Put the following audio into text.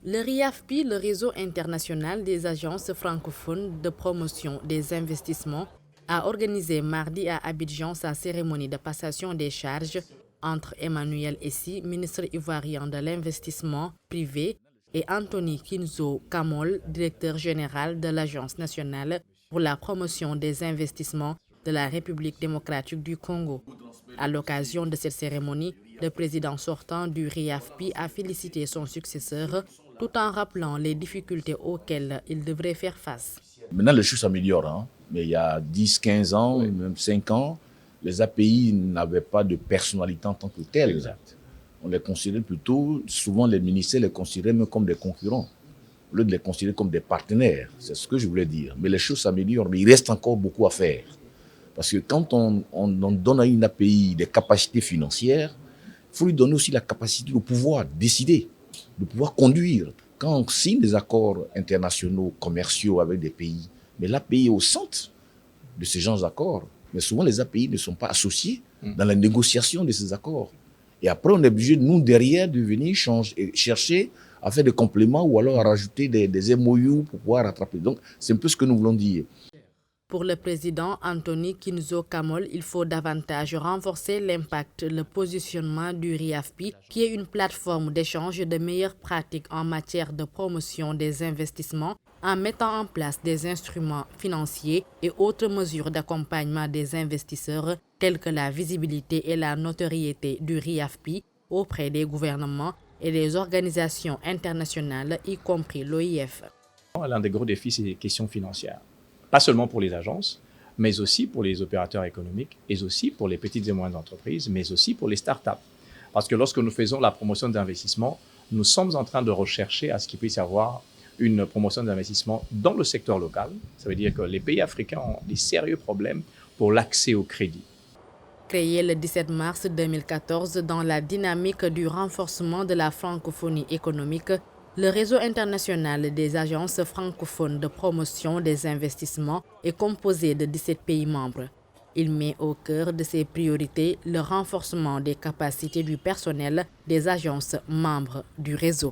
Le RIAFPI, le réseau international des agences francophones de promotion des investissements, a organisé mardi à Abidjan sa cérémonie de passation des charges entre Emmanuel Essi, ministre ivoirien de l'investissement privé, et Anthony Kinzo Kamol, directeur général de l'Agence nationale pour la promotion des investissements de la République démocratique du Congo. À l'occasion de cette cérémonie, le président sortant du RIAFPI a félicité son successeur tout en rappelant les difficultés auxquelles il devrait faire face. Maintenant, les choses s'améliorent, hein? Mais il y a 10, 15 ans, même 5 ans, les API n'avaient pas de personnalité en tant que telle. Exact. On les considérait plutôt, souvent les ministères les considéraient même comme des concurrents, au lieu de les considérer comme des partenaires. C'est ce que je voulais dire. Mais les choses s'améliorent, mais il reste encore beaucoup à faire. Parce que quand on donne à une API des capacités financières, il faut lui donner aussi la capacité de pouvoir décider, de pouvoir conduire. Quand on signe des accords internationaux, commerciaux avec des pays, mais l'API est au centre de ces genres d'accords. Mais souvent, les API ne sont pas associés dans la négociation de ces accords. Et après, on est obligé, nous, derrière, de venir chercher à faire des compléments ou alors à rajouter des MOU pour pouvoir rattraper. Donc, c'est un peu ce que nous voulons dire. Pour le président Anthony Kinzo Kamol, il faut davantage renforcer l'impact, le positionnement du RIAFPI, qui est une plateforme d'échange de meilleures pratiques en matière de promotion des investissements, en mettant en place des instruments financiers et autres mesures d'accompagnement des investisseurs, telles que la visibilité et la notoriété du RIAFPI auprès des gouvernements et des organisations internationales, y compris l'OIF. L'un des gros défis, c'est les questions financières. Pas seulement pour les agences, mais aussi pour les opérateurs économiques, et aussi pour les petites et moyennes entreprises, mais aussi pour les startups. Parce que lorsque nous faisons la promotion d'investissement, nous sommes en train de rechercher à ce qu'il puisse y avoir une promotion d'investissement dans le secteur local. Ça veut dire que les pays africains ont des sérieux problèmes pour l'accès au crédit. Créé le 17 mars 2014 dans la dynamique du renforcement de la francophonie économique, le réseau international des agences francophones de promotion des investissements est composé de 17 pays membres. Il met au cœur de ses priorités le renforcement des capacités du personnel des agences membres du réseau.